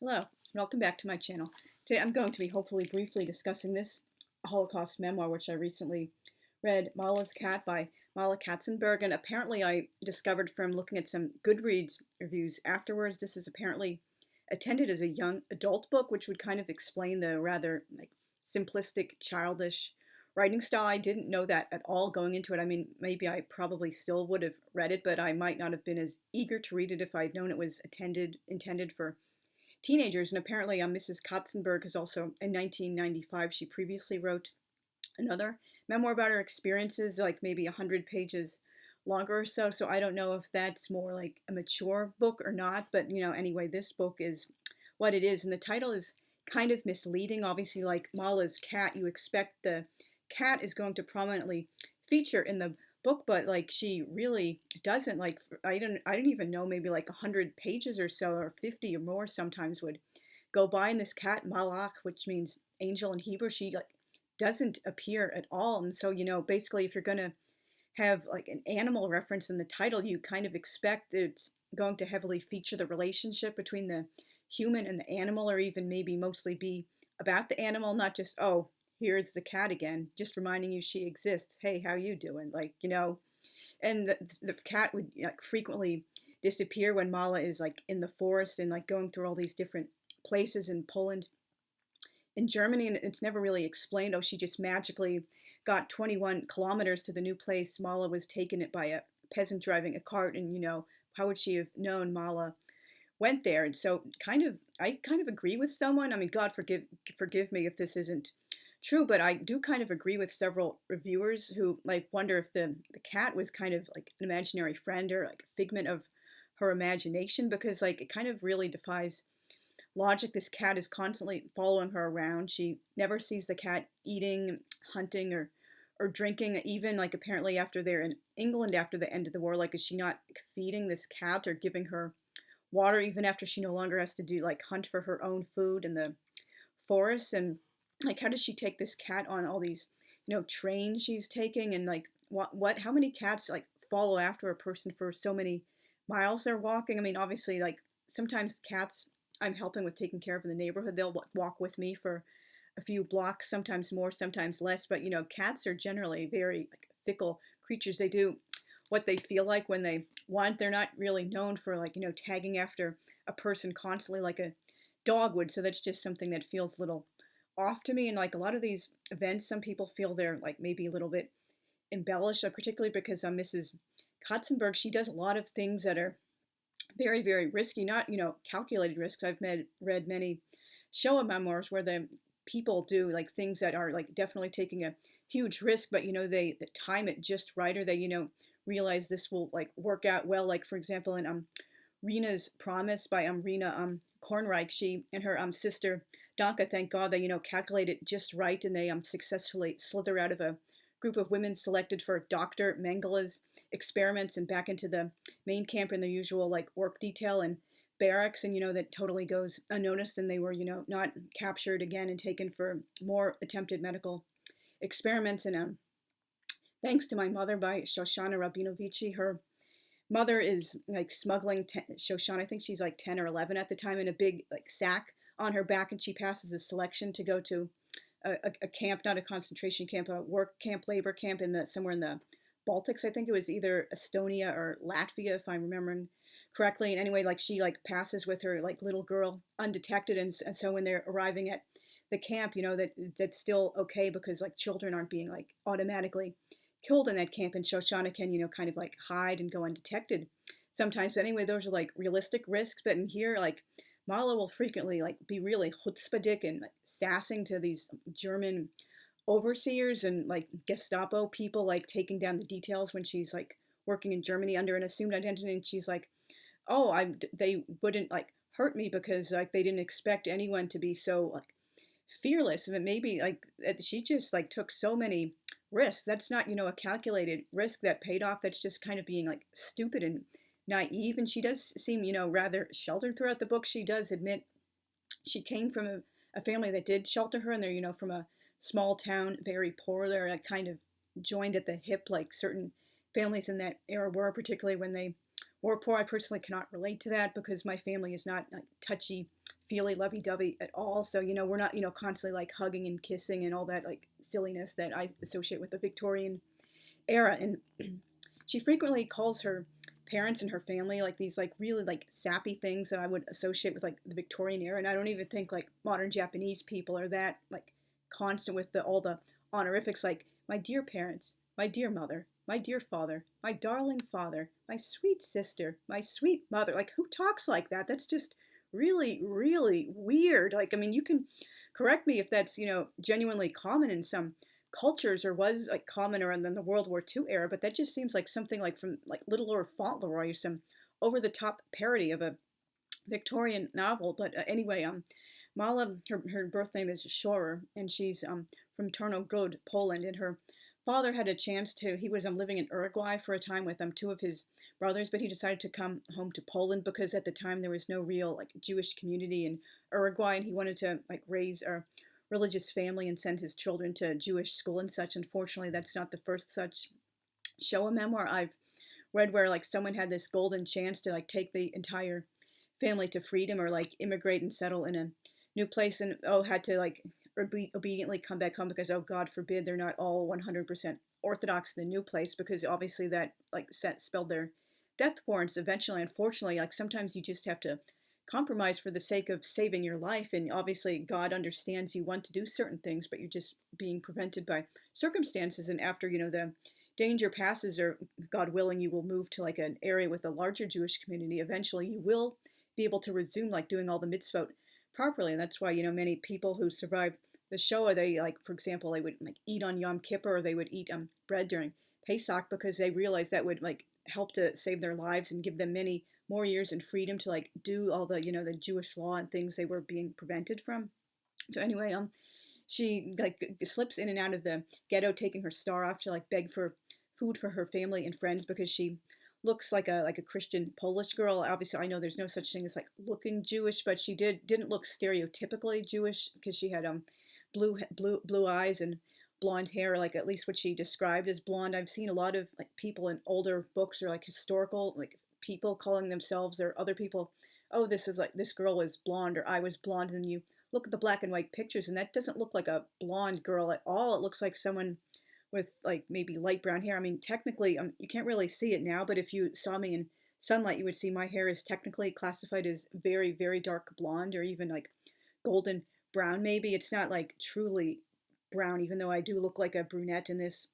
Hello, welcome back to my channel. Today I'm going to be hopefully briefly discussing this Holocaust memoir, which I recently read, Mala's Cat by Mala Kacenberg, and apparently I discovered from looking at some Goodreads reviews afterwards, this is apparently intended as a young adult book, which would kind of explain the rather simplistic, childish writing style. I didn't know that at all going into it. I mean, maybe I probably still would have read it, but I might not have been as eager to read it if I'd known it was intended for teenagers. And apparently, Mrs. Katzenberg is also in 1995. She previously wrote another memoir about her experiences, like maybe 100 pages longer or so. So I don't know if that's more like a mature book or not. But, anyway, this book is what it is. And the title is kind of misleading. Obviously, like Mala's Cat, you expect the cat is going to prominently feature in the book, but like she really doesn't. Like I don't even know, maybe like 100 pages or so, or 50 or more sometimes would go by, and this cat Malach, which means angel in Hebrew, she like doesn't appear at all. And so basically, if you're gonna have like an animal reference in the title, you kind of expect that it's going to heavily feature the relationship between the human and the animal, or even maybe mostly be about the animal, not just, oh, here's the cat again, just reminding you she exists. Hey, how you doing? And the cat would like frequently disappear when Mala is like in the forest and like going through all these different places in Poland, in Germany, and it's never really explained. Oh, she just magically got 21 kilometers to the new place. Mala was taken it by a peasant driving a cart, and how would she have known Mala went there? And so I kind of agree with someone. I mean, God forgive me if this isn't true, but I do kind of agree with several reviewers who like wonder if the cat was kind of like an imaginary friend or like a figment of her imagination, because like it kind of really defies logic. This cat is constantly following her around. She never sees the cat eating, hunting, or drinking. Even like apparently after they're in England after the end of the war, like is she not feeding this cat or giving her water even after she no longer has to do like hunt for her own food in the forest? And like how does she take this cat on all these trains she's taking? And like what how many cats like follow after a person for so many miles they're walking? I mean, obviously, like sometimes cats I'm helping with taking care of in the neighborhood, they'll walk with me for a few blocks, sometimes more, sometimes less. But cats are generally very like fickle creatures. They do what they feel like when they want. They're not really known for like tagging after a person constantly like a dog would. So that's just something that feels a little off to me. And like a lot of these events, some people feel they're like maybe a little bit embellished, particularly because Mrs. Katzenberg, she does a lot of things that are very, very risky, not, calculated risks. Read many Shoah memoirs where the people do like things that are like definitely taking a huge risk, but, they time it just right, or they, realize this will like work out well. Like, for example, in Rena's Promise by Rena Kornreich, she and her sister Danka, thank God they, calculate it just right, and they successfully slither out of a group of women selected for Dr. Mengele's experiments and back into the main camp in the usual like work detail and barracks, and that totally goes unnoticed, and they were not captured again and taken for more attempted medical experiments. And Thanks to My Mother by Shoshana Rabinovici, her mother is like smuggling Shoshana, I think she's like 10 or 11 at the time, in a big like sack on her back, and she passes a selection to go to a camp, not a concentration camp, a work camp, labor camp in the somewhere in the Baltics. I think it was either Estonia or Latvia, if I'm remembering correctly. And anyway, like she like passes with her like little girl undetected, and so when they're arriving at the camp, that's still okay, because like children aren't being like automatically killed in that camp, and Shoshana can kind of like hide and go undetected sometimes. But anyway, those are like realistic risks. But in here, like Mala will frequently like be really chutzpahdik and like sassing to these German overseers and like Gestapo people, like taking down the details when she's like working in Germany under an assumed identity. And she's like, oh, they wouldn't like hurt me because like they didn't expect anyone to be so like fearless. And maybe like she just like took so many risks. That's not a calculated risk that paid off. That's just kind of being like stupid and naive. And she does seem rather sheltered throughout the book. She does admit she came from a family that did shelter her, and they're from a small town, very poor. They're like kind of joined at the hip, like certain families in that era were, particularly when they were poor. I personally cannot relate to that because my family is not like touchy feely lovey-dovey at all. So, we're not, constantly like hugging and kissing and all that like silliness that I associate with the Victorian era. And she frequently calls her parents and her family like these like really like sappy things that I would associate with like the Victorian era. And I don't even think like modern Japanese people are that like constant with all the honorifics like my dear parents, my dear mother, my dear father, my darling father, my sweet sister, my sweet mother. Like who talks like that? That's just really, really weird. Like, I mean, you can correct me if that's, genuinely common in some cultures or was like common around the World War II era, but that just seems like something like from like Little Lord Fauntleroy, some over the top parody of a Victorian novel. But anyway, Mala, her birth name is Szorer, and she's from Tarnogród, Poland, and her father had a chance to. He was living in Uruguay for a time with two of his brothers, but he decided to come home to Poland because at the time there was no real like Jewish community in Uruguay, and he wanted to like raise a religious family and send his children to Jewish school and such. Unfortunately, that's not the first such show a memoir I've read where like someone had this golden chance to like take the entire family to freedom or like immigrate and settle in a new place and had to like obediently come back home because God forbid they're not all 100% Orthodox in the new place, because obviously that like spelled their death warrants eventually. Unfortunately, like sometimes you just have to compromise for the sake of saving your life, and obviously God understands you want to do certain things, but you're just being prevented by circumstances. And after the danger passes, or God willing you will move to like an area with a larger Jewish community, eventually you will be able to resume like doing all the mitzvot properly. And that's why many people who survive the Shoah, they like, for example, they would like eat on Yom Kippur, or they would eat bread during Pesach, because they realized that would like help to save their lives and give them many more years in freedom to like do all the the Jewish law and things they were being prevented from. So anyway, she like slips in and out of the ghetto, taking her star off to like beg for food for her family and friends because she looks like a Christian Polish girl. Obviously, I know there's no such thing as like looking Jewish, but she didn't look stereotypically Jewish because she had blue eyes and blonde hair, like at least what she described as blonde. I've seen a lot of like people in older books or like historical like people calling themselves or other people, oh, this is like this girl was blonde or I was blonde, and then you look at the black and white pictures and that doesn't look like a blonde girl at all. It looks like someone with like maybe light brown hair. I mean, technically, you can't really see it now, but if you saw me in sunlight, you would see my hair is technically classified as very, very dark blonde or even like golden brown. Maybe it's not like truly brown, even though I do look like a brunette in this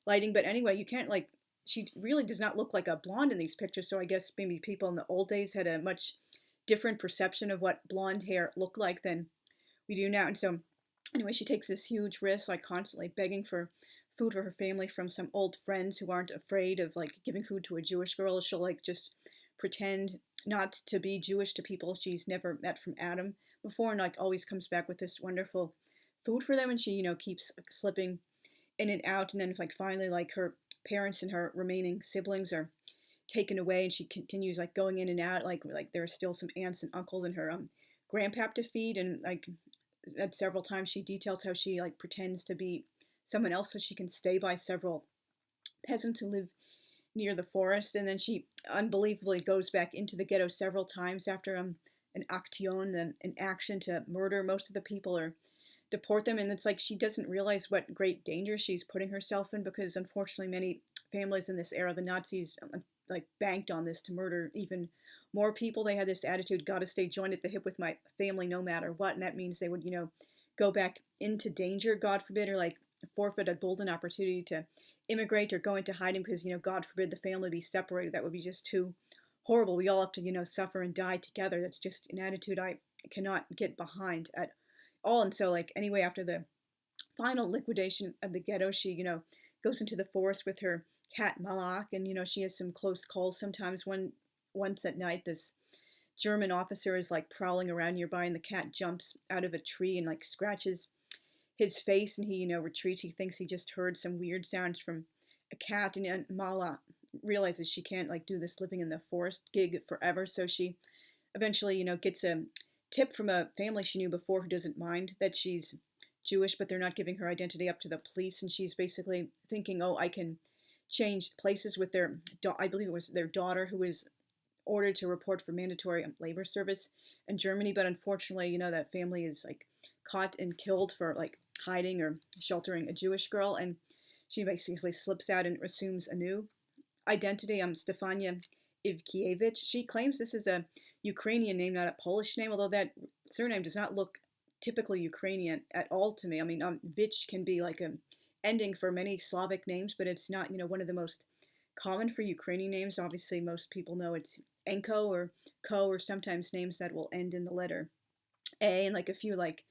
lighting. But anyway, you can't like, she really does not look like a blonde in these pictures. So I guess maybe people in the old days had a much different perception of what blonde hair looked like than we do now. And so anyway, she takes this huge risk, like constantly begging for food for her family from some old friends who aren't afraid of like giving food to a Jewish girl. She'll like just pretend not to be Jewish to people she's never met from Adam before, and like always comes back with this wonderful food for them. And she keeps like, slipping in and out, and then like finally like her parents and her remaining siblings are taken away, and she continues like going in and out, like there are still some aunts and uncles and her grandpap to feed. And like at several times she details how she like pretends to be someone else so she can stay by several peasants who live near the forest. And then she unbelievably goes back into the ghetto several times after an action, an action to murder most of the people or deport them. And it's like she doesn't realize what great danger she's putting herself in, because unfortunately many families in this era, the Nazis like banked on this to murder even more people. They had this attitude, gotta stay joined at the hip with my family no matter what. And that means they would go back into danger, God forbid, or like forfeit a golden opportunity to immigrate or go into hiding because God forbid the family be separated. That would be just too horrible. We all have to suffer and die together. That's just an attitude I cannot get behind at all. And so like anyway, after the final liquidation of the ghetto, she goes into the forest with her cat Malak, and she has some close calls sometimes. Once at night, this German officer is like prowling around nearby, and the cat jumps out of a tree and like scratches his face, and he retreats. He thinks he just heard some weird sounds from a cat, and Mala realizes she can't like do this living in the forest gig forever. So she eventually gets a tip from a family she knew before who doesn't mind that she's Jewish, but they're not giving her identity up to the police. And she's basically thinking, oh, I can change places with I believe it was their daughter, who was ordered to report for mandatory labor service. in Germany, but unfortunately, that family is like caught and killed for like hiding or sheltering a Jewish girl, and she basically slips out and assumes a new identity. Stefania Ivkiewicz. She claims this is a Ukrainian name, not a Polish name, although that surname does not look typically Ukrainian at all to me. I mean, Vich can be like a ending for many Slavic names, but it's not, one of the most common for Ukrainian names. Obviously, most people know it's Enko or Ko, or sometimes names that will end in the letter A, and like a few like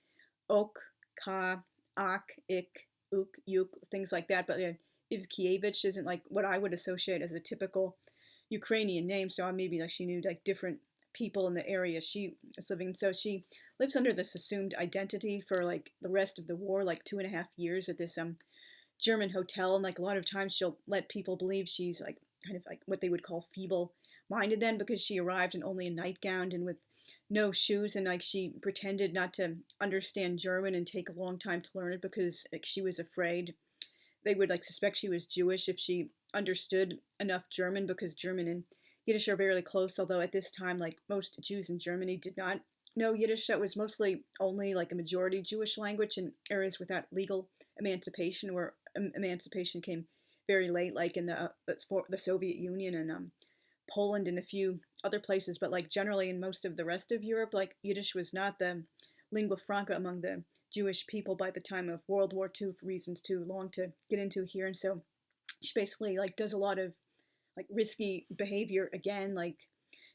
Ok, Ka, Ak, Ik, Uk, Yuk, things like that. But Ivkiewicz isn't like what I would associate as a typical Ukrainian name. So maybe like she knew like different people in the area she was living in. So she lives under this assumed identity for like the rest of the war, like 2.5 years at this German hotel, and like a lot of times she'll let people believe she's like kind of like what they would call feeble minded then, because she arrived in only a nightgown and with no shoes, and like she pretended not to understand German and take a long time to learn it because like she was afraid they would like suspect she was Jewish if she understood enough German, because German and Yiddish are very close, although at this time like most Jews in Germany did not know Yiddish. That was mostly only like a majority Jewish language in areas without legal emancipation, where emancipation came very late, like in the Soviet Union and Poland and a few other places. But like generally in most of the rest of Europe, like Yiddish was not the lingua franca among the Jewish people by the time of World War II, for reasons too long to get into here. And so she basically like does a lot of like risky behavior again. Like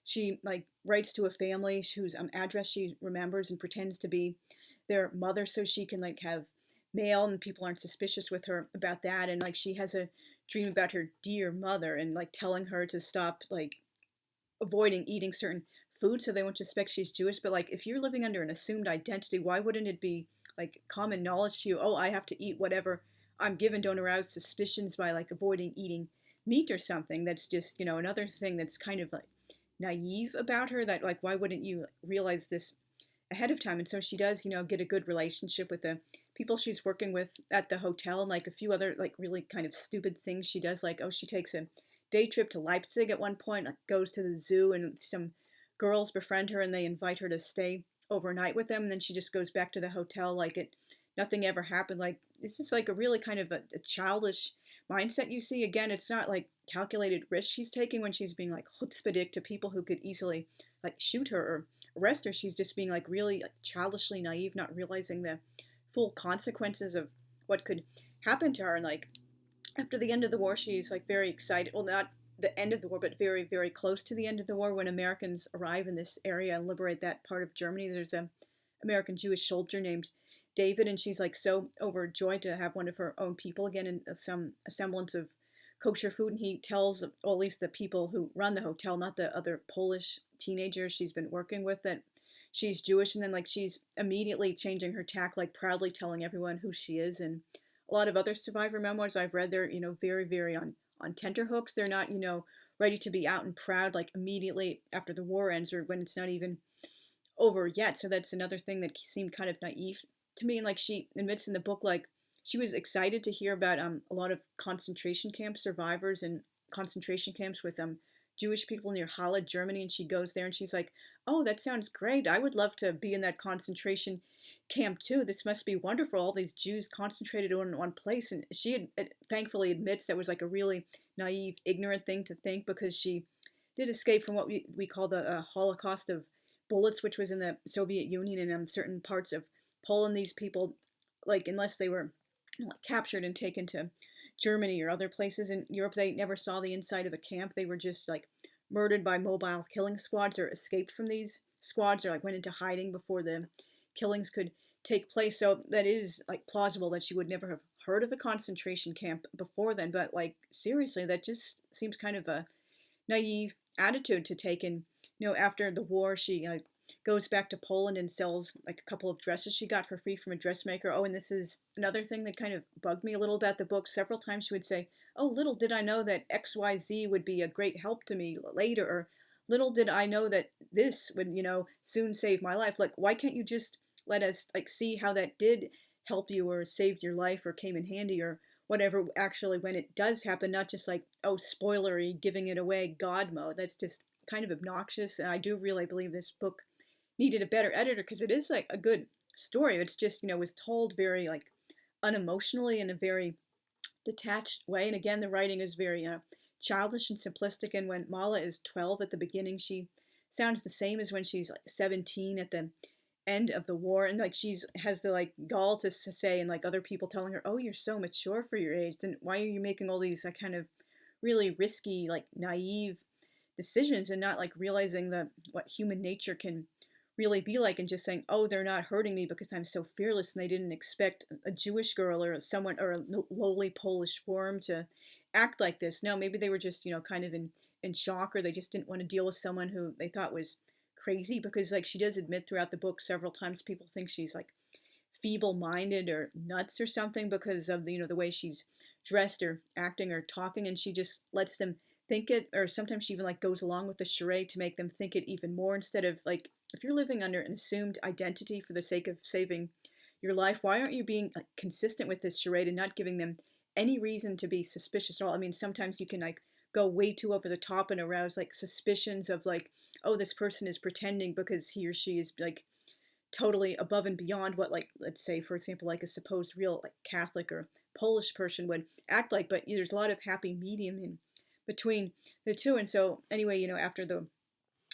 she like writes to a family whose address she remembers and pretends to be their mother so she can like have mail and people aren't suspicious with her about that. And like she has a dream about her dear mother and like telling her to stop like avoiding eating certain food so they won't suspect she's Jewish. But like if you're living under an assumed identity, why wouldn't it be like common knowledge to you, oh, I have to eat whatever I'm given, don't arouse suspicions by like avoiding eating meat or something? That's just, another thing that's kind of like naive about her, that like why wouldn't you realize this ahead of time? And so she does, get a good relationship with the people she's working with at the hotel, and like a few other like really kind of stupid things she does, like, oh, she takes a day trip to Leipzig at one point, like goes to the zoo, and some girls befriend her and they invite her to stay overnight with them, and then she just goes back to the hotel like nothing ever happened. Like this is like a really kind of a childish mindset you see. Again, it's not like calculated risk she's taking when she's being like chutzpahdik to people who could easily like shoot her or arrest her. She's just being like really like childishly naive, not realizing the full consequences of what could happen to her. And like after the end of the war, she's like very excited. Well, not the end of the war, but very, very close to the end of the war, when Americans arrive in this area and liberate that part of Germany. There's an American Jewish soldier named David, and she's like so overjoyed to have one of her own people again and some semblance of kosher food. And he tells, or at least the people who run the hotel, not the other Polish teenagers she's been working with, that she's Jewish. And then like she's immediately changing her tack, like proudly telling everyone who she is. And a lot of other survivor memoirs I've read, they're, very, very on tenterhooks. They're not, ready to be out and proud like immediately after the war ends or when it's not even over yet. So that's another thing that seemed kind of naive to me. And like she admits in the book, like she was excited to hear about a lot of concentration camp survivors and concentration camps with Jewish people near Halle, Germany, and she goes there and she's like, oh, that sounds great. I would love to be in that concentration camp too. This must be wonderful. All these Jews concentrated in one place. And she thankfully admits that was like a really naive, ignorant thing to think, because she did escape from what we call the Holocaust of bullets, which was in the Soviet Union and certain parts of Poland. These people, like, unless they were like, captured and taken to Germany or other places in Europe, they never saw the inside of a camp. They were just like murdered by mobile killing squads, or escaped from these squads, or like went into hiding before the killings could take place. So that is like plausible that she would never have heard of a concentration camp before then. But like seriously, that just seems kind of a naive attitude to take. And after the war, she goes back to Poland and sells like a couple of dresses she got for free from a dressmaker. Oh, and this is another thing that kind of bugged me a little about the book. Several times she would say, oh, little did I know that XYZ would be a great help to me later, or little did I know that this would, soon save my life. Like, why can't you just let us like see how that did help you or saved your life or came in handy or whatever actually when it does happen, not just like, oh, spoilery, giving it away God mode. That's just kind of obnoxious. And I do really believe this book needed a better editor because it is like a good story. It's just, was told very like unemotionally in a very detached way. And again, the writing is very childish and simplistic. And when Mala is 12 at the beginning, she sounds the same as when she's like 17 at the end of the war. And like she's has the like gall to say, and like other people telling her, oh, you're so mature for your age. Then why are you making all these like kind of really risky, like naive decisions and not like realizing that what human nature can really be like, and just saying, oh, they're not hurting me because I'm so fearless and they didn't expect a Jewish girl or someone or a lowly Polish worm to act like this. No, maybe they were just, kind of in shock, or they just didn't want to deal with someone who they thought was crazy, because like she does admit throughout the book several times people think she's like feeble-minded or nuts or something because of the the way she's dressed or acting or talking, and she just lets them think it, or sometimes she even like goes along with the charade to make them think it even more, instead of like, if you're living under an assumed identity for the sake of saving your life, why aren't you being like consistent with this charade and not giving them any reason to be suspicious at all? I mean, sometimes you can like go way too over the top and arouse like suspicions of like, oh, this person is pretending because he or she is like totally above and beyond what, like, let's say for example, like a supposed real like Catholic or Polish person would act like. But there's a lot of happy medium in between the two. And so anyway, after the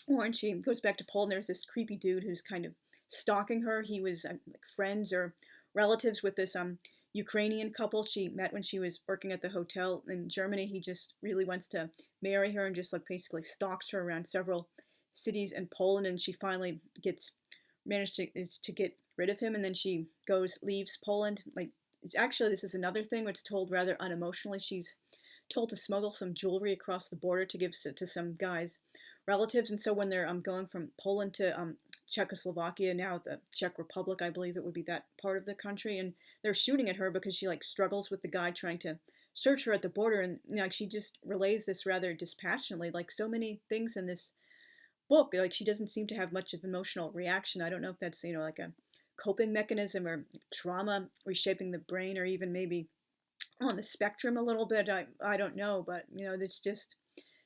war and she goes back to Poland, there's this creepy dude who's kind of stalking her. He was like friends or relatives with this Ukrainian couple she met when she was working at the hotel in Germany. He just really wants to marry her and just like basically stalks her around several cities in Poland, and she finally gets managed to get rid of him, and then she leaves Poland. Like, it's actually, this is another thing which is told rather unemotionally. She's told to smuggle some jewelry across the border to give to some guys relatives, and so when they're going from Poland to Czechoslovakia, now the Czech Republic, I believe it would be that part of the country, and they're shooting at her because she like struggles with the guy trying to search her at the border, and like she just relays this rather dispassionately, like so many things in this book. Like she doesn't seem to have much of emotional reaction. I don't know if that's like a coping mechanism or trauma reshaping the brain, or even maybe on the spectrum a little bit. I don't know, but it's just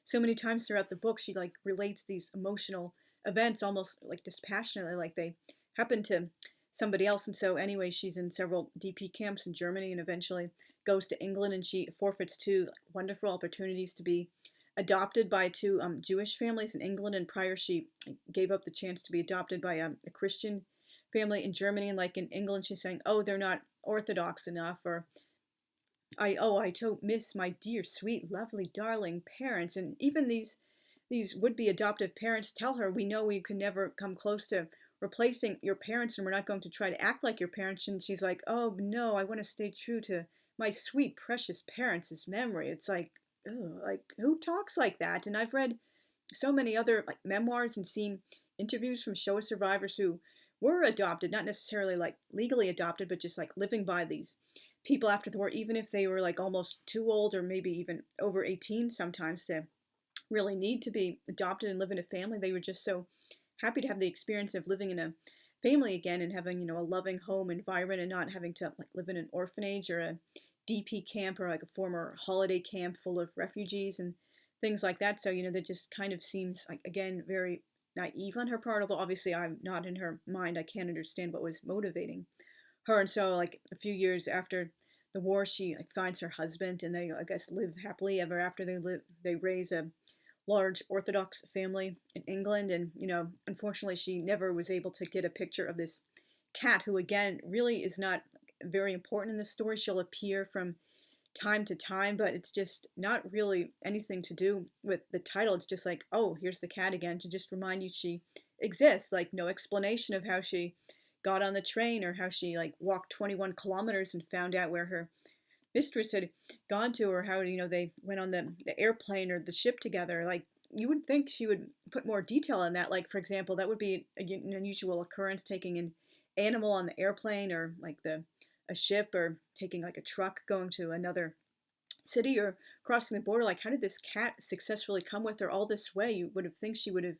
so many times throughout the book she like relates these emotional events almost like dispassionately, like they happen to somebody else. And so anyway, she's in several DP camps in Germany and eventually goes to England, and she forfeits two wonderful opportunities to be adopted by two Jewish families in England, and prior she gave up the chance to be adopted by a Christian family in Germany. And like in England, she's saying, oh, they're not Orthodox enough, or I don't miss my dear, sweet, lovely, darling parents. And even these would-be adoptive parents tell her, we know we can never come close to replacing your parents, and we're not going to try to act like your parents. And she's like, oh no, I want to stay true to my sweet, precious parents' memory. It's like, ugh, like who talks like that? And I've read so many other like memoirs and seen interviews from Shoah survivors who were adopted, not necessarily like legally adopted, but just like living by these people after the war, even if they were like almost too old or maybe even over 18 sometimes to really need to be adopted and live in a family. They were just so happy to have the experience of living in a family again and having, a loving home environment, and not having to like live in an orphanage or a DP camp or like a former holiday camp full of refugees and things like that. So, that just kind of seems like, again, very naive on her part, although obviously I'm not in her mind. I can't understand what was motivating her. And so like a few years after the war, she like finds her husband, and they, I guess, live happily ever after. They raise a large Orthodox family in England, and unfortunately she never was able to get a picture of this cat, who again really is not very important in this story. She'll appear from time to time, but it's just not really anything to do with the title. It's just like, oh, here's the cat again, to just remind you she exists. Like no explanation of how she got on the train, or how she like walked 21 kilometers and found out where her mistress had gone to, or how they went on the airplane or the ship together. Like you would think she would put more detail on that. Like for example, that would be an unusual occurrence, taking an animal on the airplane, or like a ship, or taking like a truck going to another city or crossing the border. Like how did this cat successfully come with her all this way? You would have think she would have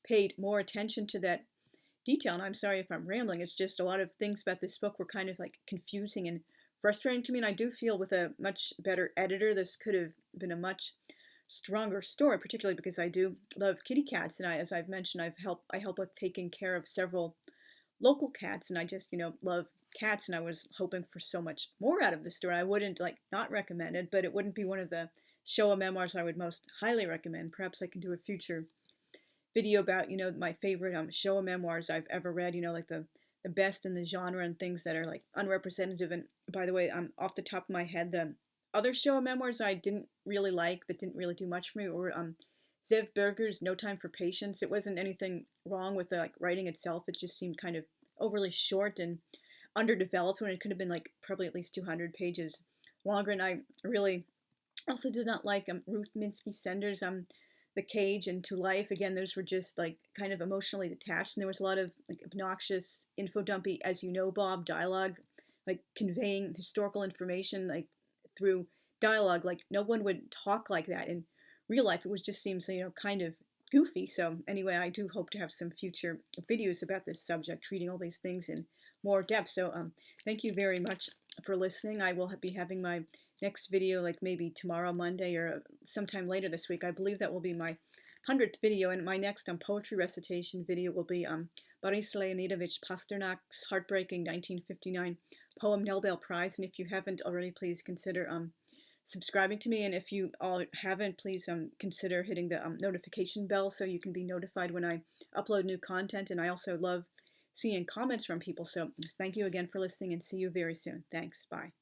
paid more attention to that detail. And I'm sorry if I'm rambling. It's just a lot of things about this book were kind of like confusing and frustrating to me. And I do feel with a much better editor, this could have been a much stronger story, particularly because I do love kitty cats, and as I've mentioned, I help with taking care of several local cats, and I just love cats, and I was hoping for so much more out of the story. I wouldn't like not recommend it, but it wouldn't be one of the Showa memoirs I would most highly recommend. Perhaps I can do a future video about my favorite Showa memoirs I've ever read. Like the best in the genre and things that are like unrepresentative. And by the way, off the top of my head, the other Showa memoirs I didn't really like that didn't really do much for me were Zev Berger's No Time for Patience. It wasn't anything wrong with the like writing itself. It just seemed kind of overly short and underdeveloped when it could have been like probably at least 200 pages longer. And I really also did not like Ruth Minsky Sender's The Cage and To Life. Again, those were just like kind of emotionally detached, and there was a lot of like obnoxious info dumpy, as you know, Bob dialogue, like conveying historical information like through dialogue. Like no one would talk like that in real life. It was just seems kind of goofy. So anyway, I do hope to have some future videos about this subject, treating all these things in more depth. So thank you very much for listening. I will be having my next video like maybe tomorrow, Monday, or sometime later this week. I believe that will be my 100th video, and my next poetry recitation video will be Boris Leonidovich Pasternak's heartbreaking 1959 poem Nobel Prize. And if you haven't already, please consider subscribing to me, and if you all haven't, please consider hitting the notification bell so you can be notified when I upload new content. And I also love seeing comments from people. So thank you again for listening, and see you very soon. Thanks. Bye.